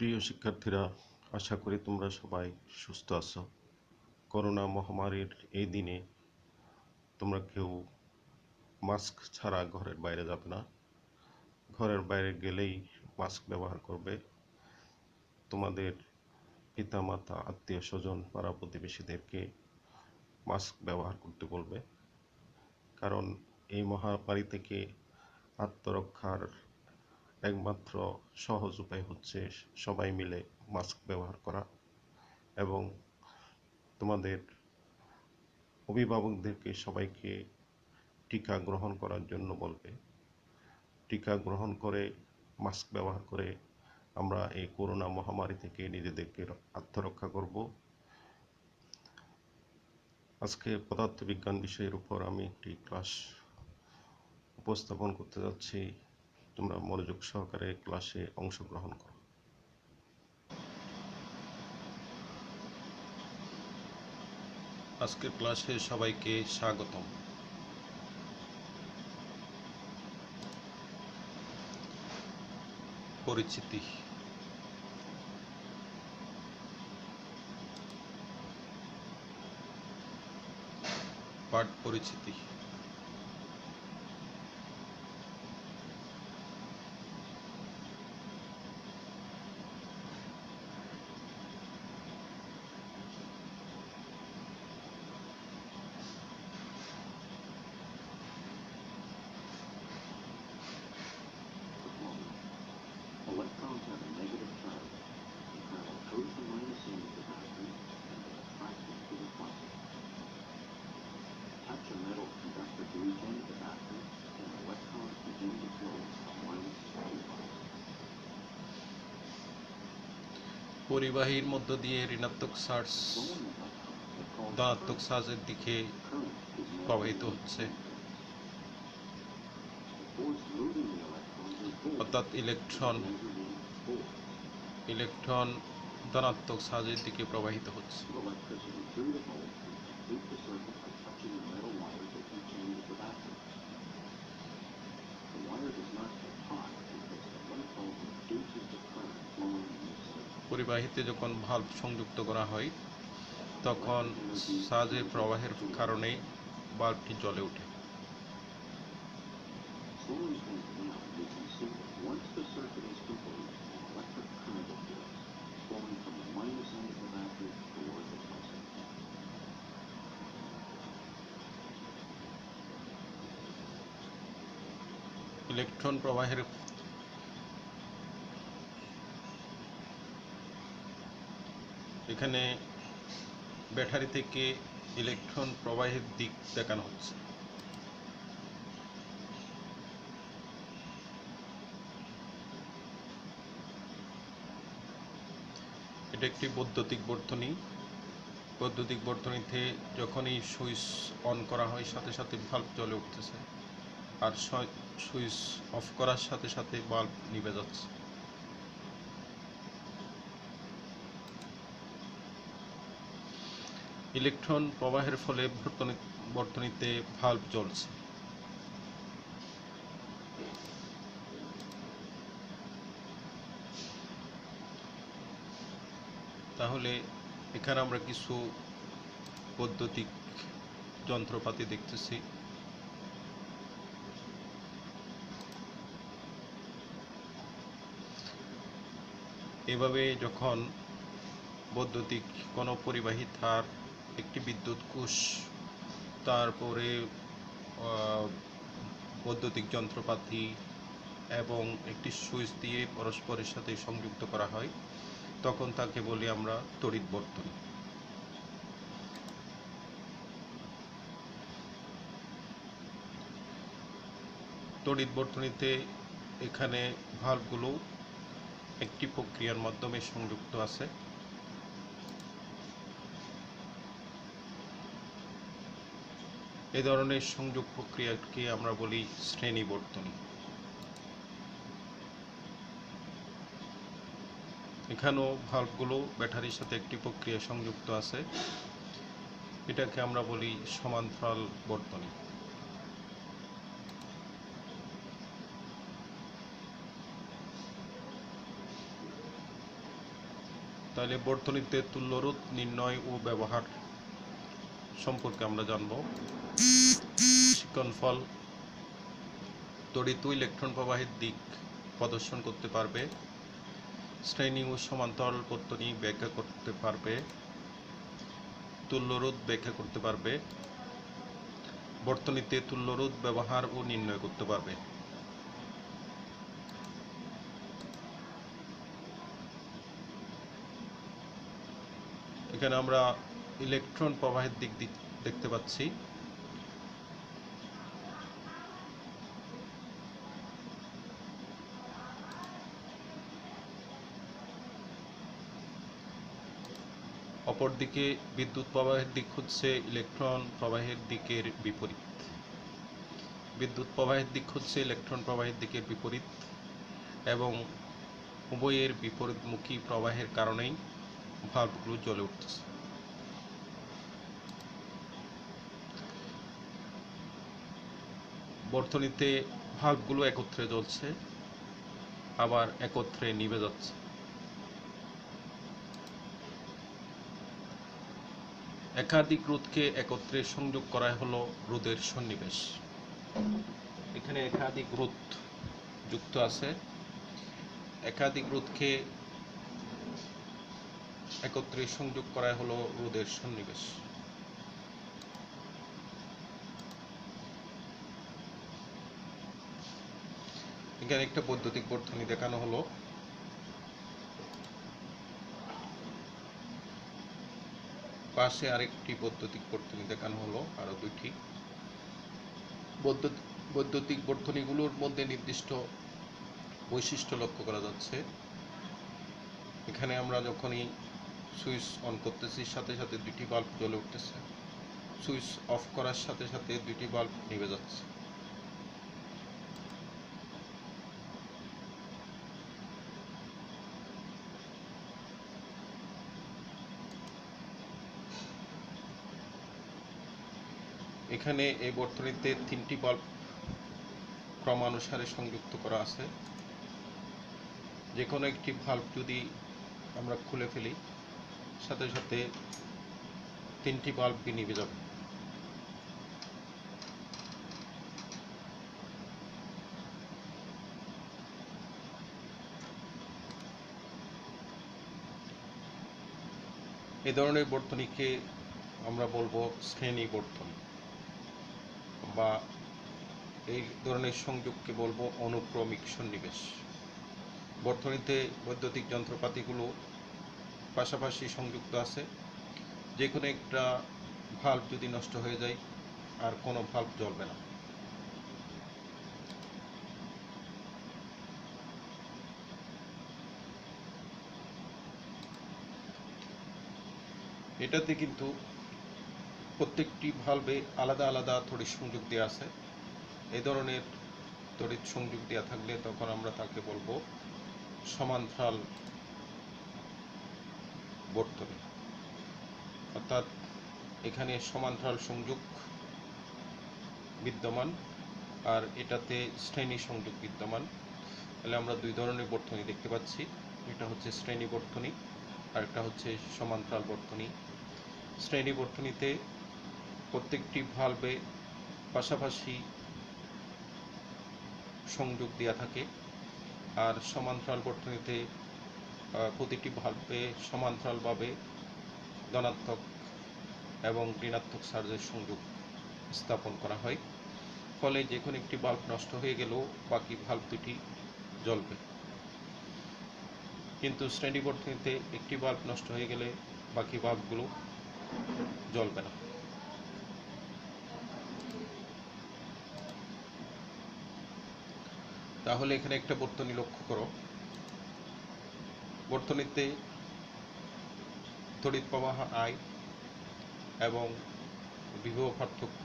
প্রিয় শিক্ষার্থীরা, আশা করি তোমরা সবাই সুস্থ আছো। করোনা মহামারীর এই দিনে তোমরা কেউ মাস্ক ছাড়া ঘরের বাইরে যাবে না। ঘরের বাইরে গেলেই মাস্ক ব্যবহার করবে। তোমাদের পিতামাতা, আত্মীয় স্বজন, পাড়া প্রতিবেশীদেরকে মাস্ক ব্যবহার করতে বলবে। কারণ এই মহামারী থেকে আত্মরক্ষার একমাত্র সহজ উপায় হচ্ছে সবাই মিলে মাস্ক ব্যবহার করা এবং তোমাদের অভিভাবকদেরকে সবাইকে টিকা গ্রহণ করার জন্য বলবে। টিকা গ্রহণ করে মাস্ক ব্যবহার করে আমরা এই করোনা মহামারী থেকে নিজেদেরকে আত্মরক্ষা করব। আজকে পদার্থবিজ্ঞান বিষয়ের উপর আমি একটি ক্লাস উপস্থাপন করতে যাচ্ছি। তোমরা মনোযোগ সহকারে ক্লাসে অংশগ্রহণ করো। আজকের ক্লাসে সবাইকে স্বাগতম। পরিচিতি। পাঠ পরিচিতি। Electrons have a negative charge and travel through the minus end of the battery and are attracted to the positive. Touch a metal conductor to each end of the battery and electrons begin to flow from minus to positive. পরিবাহীর মধ্য দিয়ে ঋণাত্মক charge Flowing electrons are called ধনাত্মক current. চার্জের দিকে Current is প্রবাহিত measured in হচ্ছে, The force moving the electrons is volts, অর্থাৎ which is electron measured in volts. ধনাত্মক চার্জের দিকে প্রবাহিত হচ্ছে। Move electricity through the volt and complete the circuit by touching the metal wires at each end of the battery. The wire does not get hot because the light bulb reduces the current flowing in this circuit. পরিবাহীতে যখন valve সংযুক্ত করা হয় তখন চার্জের প্রবাহের কারণে বাল্বটি জ্বলে ওঠে। Slowing things down, we can see that once the circuit is complete, an electric current appears, flowing from the minus end of the battery toward the plus end. Electron প্রবাহের এখানে ব্যাটারি থেকে ইলেকট্রন প্রবাহের দিক দেখানো হচ্ছে। এটা একটি বৈদ্যুতিক বর্তনী। বৈদ্যুতিক বর্তনীতে যখনই সুইচ অন করা হয় সাথে সাথে বাল্ব জ্বলে উঠতেছে, আর সুইচ অফ করার সাথে সাথে বাল্ব নিভে যাচ্ছে। ইলেকট্রন প্রবাহের ফলে বর্তনীতে বাল্ব জ্বলছে। তাহলে এখানে আমরা কিছু বৈদ্যুতিক যন্ত্রপাতি দেখতেছি। এভাবে যখন বৈদ্যুতিক কোনো পরিবাহী তার, একটি বিদ্যুৎ কোষ, তারপরে বৈদ্যুতিক যন্ত্রপাতি এবং একটি সুইচ দিয়ে পরস্পরের সাথে সংযুক্ত করা হয়, তখন তাকে বলি আমরা তড়িৎ বর্তনী। তড়িৎ বর্তনীতে এখানে ভালভগুলো একটি প্রক্রিয়ার মাধ্যমে সংযুক্ত আছে। এই ধরনের সংযোগ প্রক্রিয়াকে আমরা বলি শ্রেণী বর্তনী। এখানেও ভালভগুলো ব্যাটারির সাথে একটি প্রক্রিয়া সংযুক্ত আছে, এটাকে আমরা বলি সমান্তরাল বর্তনী। তাহলে বর্তনীতে তুল্যরোধ নির্ণয় ও ব্যবহার সম্পর্কে আমরা জানব। শিক্ষণফল: তড়িৎ ও ইলেকট্রন প্রবাহের দিক প্রদর্শন করতে পারবে, শ্রেণী ও সমান্তরাল বর্তনী ব্যাখ্যা করতে পারবে, তুল্যরোধ ব্যাখ্যা করতে পারবে, বর্তনীতে তুল্যরোধ ব্যবহার ও নির্ণয় করতে পারবে। এখানে আমরা ইলেকট্রন প্রবাহের দিক দেখতে পাচ্ছি। অপরদিকে বিদ্যুৎ প্রবাহের দিক হচ্ছে ইলেকট্রন প্রবাহের দিকের বিপরীত। বিদ্যুৎ প্রবাহের দিক হচ্ছে ইলেকট্রন প্রবাহের দিকের বিপরীত এবং উভয়ের বিপরীতমুখী প্রবাহের কারণেই ভাল্বগুলো জ্বলে উঠতেছে। বর্তনীতে ভাল্বগুলো একত্রে জ্বলছে, আবার একত্রে নিভে যাচ্ছে। একাধিক রোধকে একত্রে সংযোগ করা হলো রোধের সন্নিবেশ। এখানে একাধিক রোধ যুক্ত আছে। একাধিক রোধকে একত্রে সংযোগ করা হলো রোধের সন্নিবেশ। এখানে একটা বৈদ্যুতিক বর্তনী দেখানো হলো। পাশে আরেকটি বৈদ্যুতিক বর্তনী দেখানো হলো, আরো দুইটি। বৈদ্যুতিক বর্তনীগুলোর মধ্যে নির্দিষ্ট বৈশিষ্ট্য লক্ষ্য করা যাচ্ছে। এখানে আমরা যখনই সুইচ অন করতেছি, সাথে সাথে দুইটি বাল্ব জ্বলে উঠতেছে। সুইচ অফ করার সাথে সাথে দুইটি বাল্ব নিভে যাচ্ছে। এখানে এই বর্তনীতে 3টি বাল্ব ক্রমানুসারে সংযুক্ত করা আছে। যে কোনো একটি বাল্ব যদি আমরা খুলে ফেলি, সাথে সাথে 3টি বাল্ব নিভে যাবে। এই ধরনের বর্তনীকে আমরা বলবো শ্রেণী বর্তনী, বা এই ধরনের সংযোগকে বলবো অনুক্রমিক সন্নিবেশ। বর্তনীতে বৈদ্যুতিক যন্ত্রপাতিগুলো পাশাপাশি সংযুক্ত আছে। যে কোনো একটা ভাল্ব যদি নষ্ট হয়ে যায়, আর কোনো ভাল্ব জ্বলবে না। এটাতে কিন্তু প্রত্যেকটি ভাল্বে আলাদা আলাদা তড়িৎ সংযোগ দেওয়া আছে। এই ধরনের তড়িৎ সংযোগ দেওয়া থাকলে তখন আমরা তাকে বলবো সমান্তরাল বর্তনী। অর্থাৎ এখানে সমান্তরাল সংযোগ বিদ্যমান, আর এটাতে শ্রেণী সংযোগ বিদ্যমান। তাহলে আমরা দুই ধরনের বর্তনী দেখতে পাচ্ছি। এটা হচ্ছে শ্রেণী বর্তনী, আর একটা হচ্ছে সমান্তরাল বর্তনী। শ্রেণী বর্তনীতে প্রত্যেকটি ভাল্বে পাশাপাশি সংযোগ দেওয়া থাকে, আর সমান্তরাল বর্তনীতে প্রতিটি ভাল্বে সমান্তরালভাবে ধনাত্মক এবং ঋণাত্মক চার্জের সংযোগ স্থাপন করা হয়। ফলে যে কোনো একটি বাল্ব নষ্ট হয়ে গেলেও বাকি ভাল্ব দুটি জ্বলবে। কিন্তু শ্রেণী বর্তনীতে একটি বাল্ব নষ্ট হয়ে গেলে বাকি বাল্বগুলো জ্বলবে না। তাহলে এখানে একটা বর্তনী লক্ষ্য করো। বর্তনীতে তড়িৎ প্রবাহ I এবং বিভব পার্থক্য,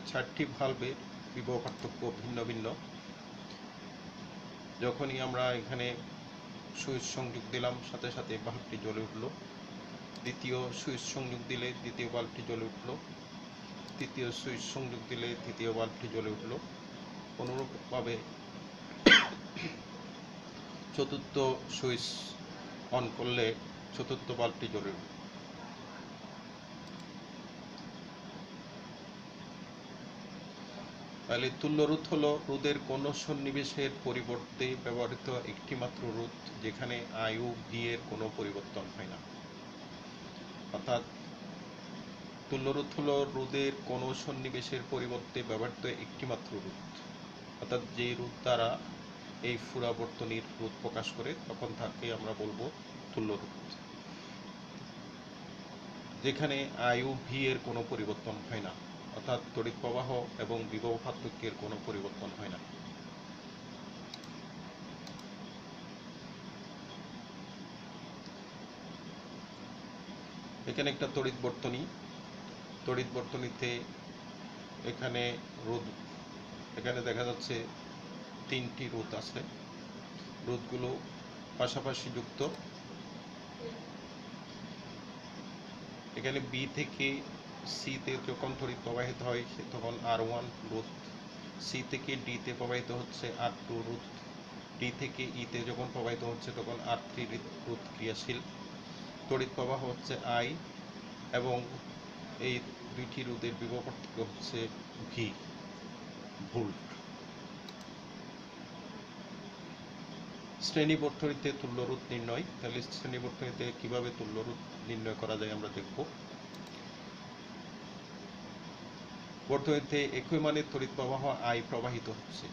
4টি ভাল্বের বিভব পার্থক্য ভিন্ন ভিন্ন। যখনই আমরা এখানে সুইচ সংযোগ দিলাম, সাথে সাথে বাল্বটি জ্বলে উঠল। দ্বিতীয় সুইচ সংযোগ দিলে দ্বিতীয় বাল্বটি জ্বলে উঠল। তৃতীয় সুইচ সংযোগ দিলে তৃতীয় বাল্বটি জ্বলে উঠল। অনুরূপভাবে চতুর্থ সুইচ অন করলে চতুর্থ বাল্বটি জ্বলে উঠবে। তাহলে তুল্য রোধ হলো রোধের কোন সন্নিবেশের পরিবর্তে ব্যবহৃত একটি মাত্র রোধ যেখানে আই ও ভি এর কোনো পরিবর্তন হয় না। অর্থাৎ তুল্য রোধ হলো রোধের কোন সন্নিবেশের পরিবর্তে ব্যবহৃত একটি মাত্র রোধ, অর্থাৎ যে রোধ দ্বারা এই ফুরা বর্তনীর রোধ প্রকাশ করে তখন তাকে আমরা বলবো তুল্য রোধ, যেখানে আই ও ভি এর কোনো পরিবর্তন হয় না, অর্থাৎ তড়িৎ প্রবাহ এবং বিভব পার্থক্যের কোনো পরিবর্তন হয় না। এখানে একটা তড়িৎ বর্তনী, তড়িৎ বর্তনীতে এখানে রোধ, এখানে দেখা যাচ্ছে তিনটি রোধ আছে, রোধগুলো পাশাপাশি যুক্ত। এখানে বি থেকে সিতে যখন তড়িৎ প্রবাহিত হয় তখন R1 রোধ, সি থেকে ডিতে প্রবাহিত হচ্ছে R2 রোধ, ডি থেকে ইতে যখন প্রবাহিত হচ্ছে তখন R3 রোধ ক্রিয়াশীল। তড়িৎ প্রবাহ হচ্ছে I এবং এই দুইটি রোধের বিভব পার্থক্য হচ্ছে ভি, ভোল্ট। শ্রেণী বর্তনীতে তুল্য রোধ নির্ণয়। তাহলে শ্রেণী বর্তনীতে কিভাবে তুল্য রোধ নির্ণয় করা যায় আমরা দেখব। বর্তনীতে একই মানের তড়িৎ প্রবাহ I প্রবাহিত হচ্ছে,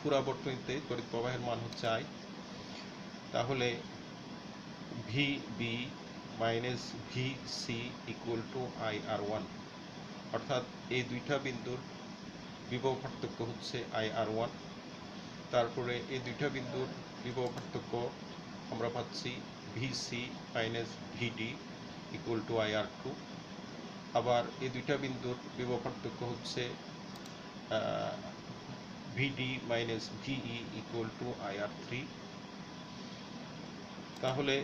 পুরা বর্তনীতে তড়িৎ প্রবাহের মান হচ্ছে I, তাহলে V B minus V C equal to IR1, অর্থাৎ এই দুইটা বিন্দুর বিভব পার্থক্য হচ্ছে IR1। তারপরে এই দুইটা বিন্দুর বিভব পার্থক্য আমরা পাচ্ছি VC minus VD equal to IR2। আবার এই দুইটা বিন্দুর বিভব পার্থক্য হচ্ছে VD minus VE equal to IR3। তাহলে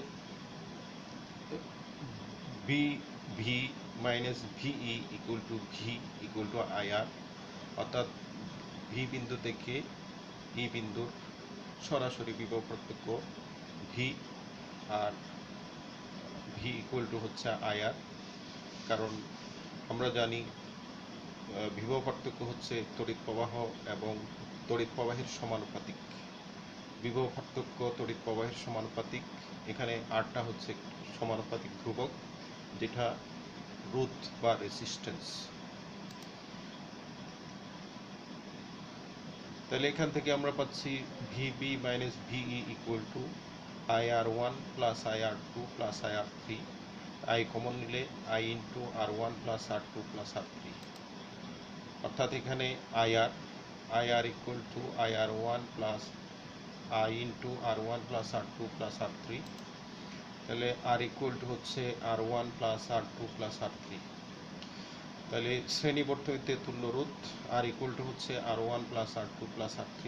V minus VE equal to V equal to IR, অর্থাৎ ভি বিন্দু থেকে ই বিন্দুর সরাসরি বিভব পার্থক্য ভি, আর ভি ইকুয়াল টু হচ্ছে IR, কারণ আমরা জানি বিভব পার্থক্য হচ্ছে তড়িৎ প্রবাহ এবং তড়িৎ প্রবাহের সমানুপাতিক। বিভব পার্থক্য তড়িৎ প্রবাহের সমানুপাতিক, এখানে আরটা হচ্ছে সমানুপাতিক ধ্রুবক যেটা রোধ বা রেসিস্ট্যান্স। তাহলে এখান থেকে আমরা পাচ্ছি VB minus VE equal to IR1 plus IR2 plus IR3, I common নিলে I into R1 plus R2 plus R3, অর্থাৎ এখানে IR equal to IR1 plus I into R1 plus R2 plus R3, তাহলে R equal to হচ্ছে R1 plus R2 plus R3। তাহলে শ্রেণী বর্তনীতে তুল্য রোধ R ইকুয়াল টু হচ্ছে R1 plus R2 plus R3।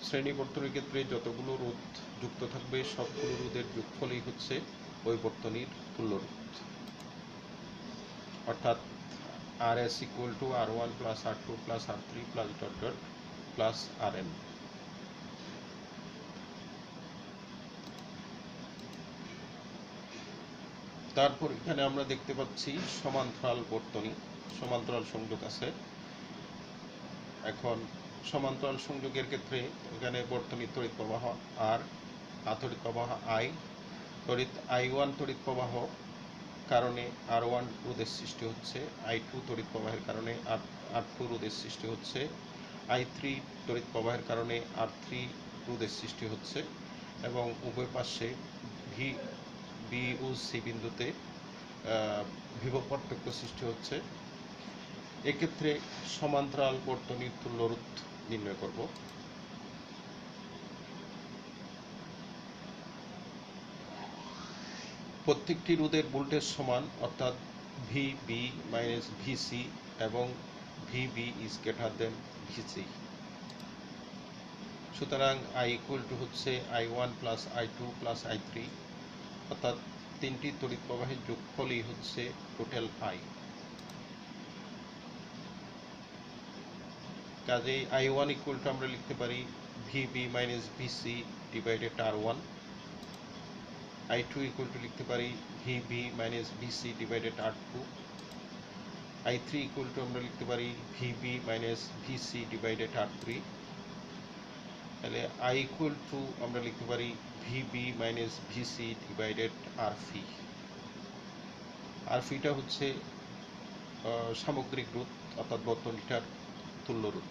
শ্রেণী বর্তনীর ক্ষেত্রে যতগুলো রোধ যুক্ত থাকবে সবগুলো রোধের যোগফলই হচ্ছে ওই বর্তনীর তুল্য রোধ, অর্থাৎ RS equal to R1 plus R2 plus R3 plus dot dot plus RN। তারপর এখানে আমরা দেখতে পাচ্ছি সমান্তরাল বর্তনী, সমান্তরাল সংযোগ আছে। এখন সমান্তরাল সংযোগের ক্ষেত্রে এখানে বর্তনীর তড়িৎ প্রবাহ R, তড়িৎ প্রবাহ I, তড়িৎ I1 তড়িৎ প্রবাহ কারণে R1 রোধের সৃষ্টি হচ্ছে, I2 তড়িৎ প্রবাহের কারণে R2 রোধের সৃষ্টি হচ্ছে, I3 তড়িৎ প্রবাহের কারণে R3 রোধের সৃষ্টি হচ্ছে, এবং উভয় পাশে ভি বি ও সি বিন্দুতে বিভব পার্থক্য সৃষ্টি হচ্ছে। এক্ষেত্রে সমান্তরাল বর্তনীর তুল্য রোধ নির্ণয় করব। প্রত্যেকটি রোধের ভোল্টেজ সমান, অর্থাৎ ভিবি মাইনাস ভিসি এবং VB is greater than VC. সুতরাং I ইকুয়াল টু হচ্ছে I1 plus I2 plus I3, অর্থাৎ তিনটি তড়িৎ প্রবাহের যোগফলই হচ্ছে টোটাল I। কাজেই I1 ইকুয়াল টু আমরা লিখতে পারি VB minus VC divided R1, I2 equal to লিখতে পারি VB minus VC divided R2। I3 equal to আমরা লিখতে পারি VB minus VC divided R3। তাহলে I ইকুয়াল টু আমরা লিখতে পারি VB minus VC divided RP। RPটা হচ্ছে সামগ্রিক রোধ অর্থাৎ বর্তনীটার তুল্য রোধ।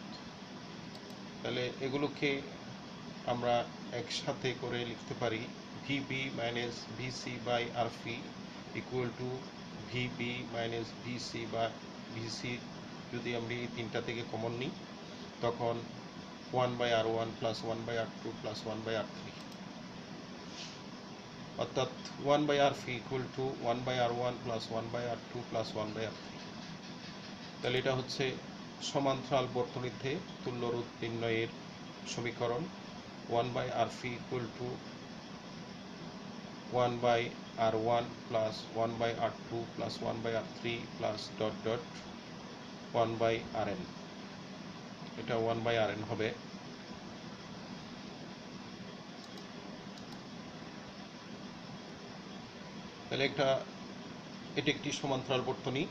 তাহলে এগুলোকে আমরা একসাথে করে লিখতে পারি VB minus VC by RP equal to VB minus VC বা VC যদি আমরা এই তিনটা থেকে কমন নিই তখন 1/R1 plus 1/R2 plus 1/R3, অর্থাৎ 1/RP equal to 1/R1 plus 1/R2 plus 1/R3। তাহলে এটা হচ্ছে সমান্তরাল বর্তনীতে তুল্য রোধ নির্ণয়ের সমীকরণ। 1/RP equal to 1/R1 plus 1/R2 plus 1/R3 plus dot dot 1/Rn। এটা 1/Rn হবে। তাহলে এটি একটি সমান্তরাল বর্তনী।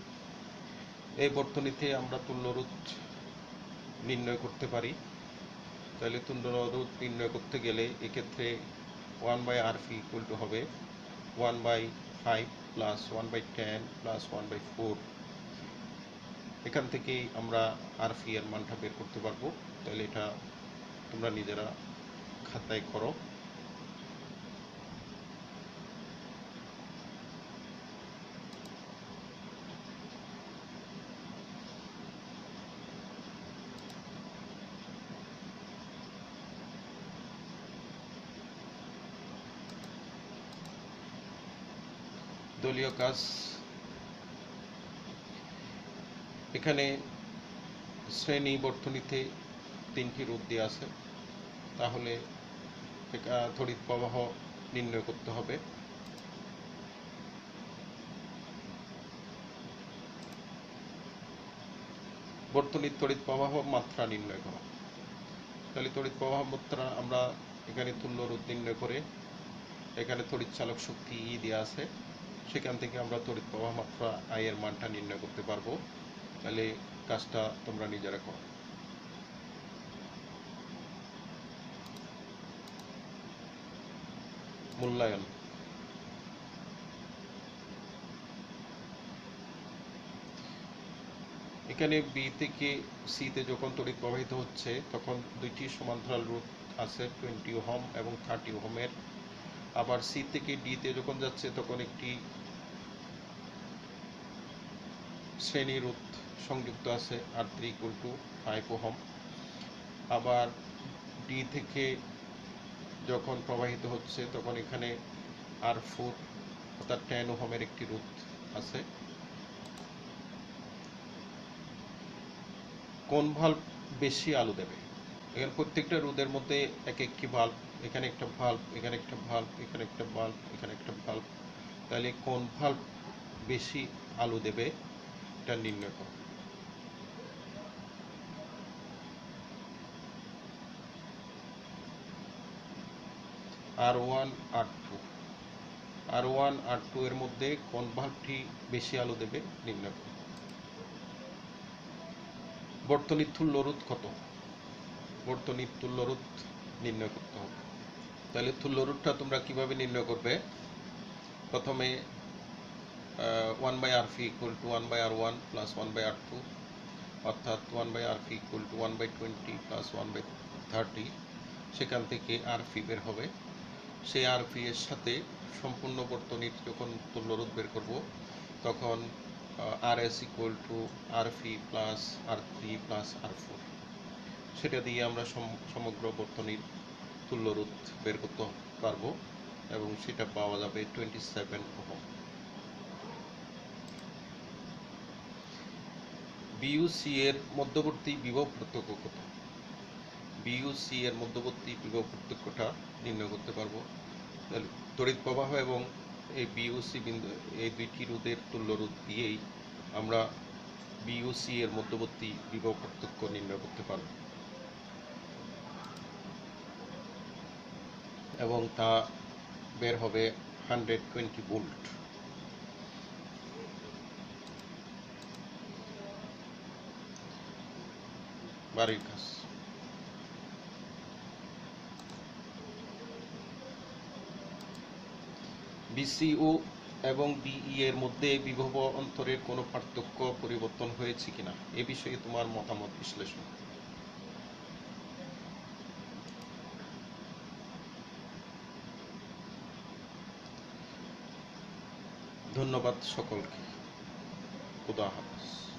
এই বর্তনীতে আমরা তুল্য রোধ নির্ণয় করতে পারি। তাহলে তুল্য রোধ নির্ণয় করতে গেলে এক্ষেত্রে 1/RP ইকুয়াল টু হবে 1/5 প্লাস 1/10 প্লাস 1/4। এখান থেকেই আমরা RP এর মানটা বের করতে পারবো। তাহলে এটা তোমরা নিজেরা খাতায় করো। দলীয় কাজ, এখানে শ্রেণী বর্তনীতে তিনটি রোধ দেওয়া আছে, তাহলে তড়িৎ প্রবাহ নির্ণয় করতে হবে। বর্তনীর তড়িৎ প্রবাহ মাত্রা নির্ণয় করা। তাহলে তড়িৎ প্রবাহ মাত্রা আমরা এখানে তুল্য রোধ নির্ণয় করে এখানে তড়িৎ চালক শক্তি ই দেওয়া আছে, সেখান থেকে আমরা তড়িৎ প্রবাহ মাত্রা আই এর মানটা নির্ণয় করতে পারবো। তাহলে কাজটা তোমরা নিজেরা করো। মূল্যায়ন, এখানে বি থেকে সিতে যখন তড়িৎ প্রবাহিত হচ্ছে তখন দুইটি সমান্তরাল রোধ আছে 20 ওহম এবং 30 ওহমের। আবার সি থেকে ডিতে যখন যাচ্ছে তখন একটি শ্রেণী রোধ সংযুক্ত আছে R3 ইকুয়াল টু 5 ওহম। আবার ডি থেকে যখন প্রবাহিত হচ্ছে তখন এখানে R4 অর্থাৎ 10 ওহমের একটি রোধ আছে। কোন ভাল্ব বেশি আলো দেবে? এখানে প্রত্যেকটা রোধের মধ্যে এক একটি ভাল্ব, এখানে একটা ভাল্ব, এখানে একটা ভাল্ব, এখানে একটা ভাল্ব, এখানে একটা ভাল্ব। তাহলে কোন ভাল্ব বেশি আলো দেবে এটা নির্ণয় করো। R1 R2, R1 R2 এর মধ্যে কোন ভাল্বটি বেশি আলো দেবে নির্ণয় করো। বর্তনীর তুল্য রোধ কত? বর্তনীর তুল্য রোধ নির্ণয় করতে হবে। তাহলে তুল্য রোধটা তোমরা কিভাবে নির্ণয় করবে? প্রথমে 1/RP equal to 1/R1 plus 1/R2, অর্থাৎ 1/RP ইকুয়াল টু 1/20 প্লাস 1/30। সেখান থেকে RP বের হবে। সেই RP এর সাথে সম্পূর্ণ বর্তনীর যখন তুল্য রোধ বের করব তখন RS equal to RP plus R3 plus R4, সেটা দিয়ে আমরা সমগ্র বর্তনীর তুল্য রোধ বের করতে পারবো এবং সেটা পাওয়া যাবে 27 ওহম। বিইউসি এর মধ্যবর্তী বিভব পার্থক্য কত? বিইউসি এর মধ্যবর্তী বিভব পার্থক্যটা নির্ণয় করতে পারবো। তড়িৎ প্রবাহ এবং এই বিইউসি বিন্দু, এই দুইটি রোধের তুল্য রোধ দিয়েই আমরা বিইউসি এর মধ্যবর্তী বিভব পার্থক্য নির্ণয় করতে পারব এবং তা বের হবে 120 ভোল্ট। বাড়ির কাজ। বিসিও এবং বিই এর মধ্যে বিভব অন্তরের কোনো পার্থক্য পরিবর্তন হয়েছে কিনা এ বিষয়ে তোমার মতামত বিশ্লেষণ। ধন্যবাদ সকলকে। খুদা হাফেজ।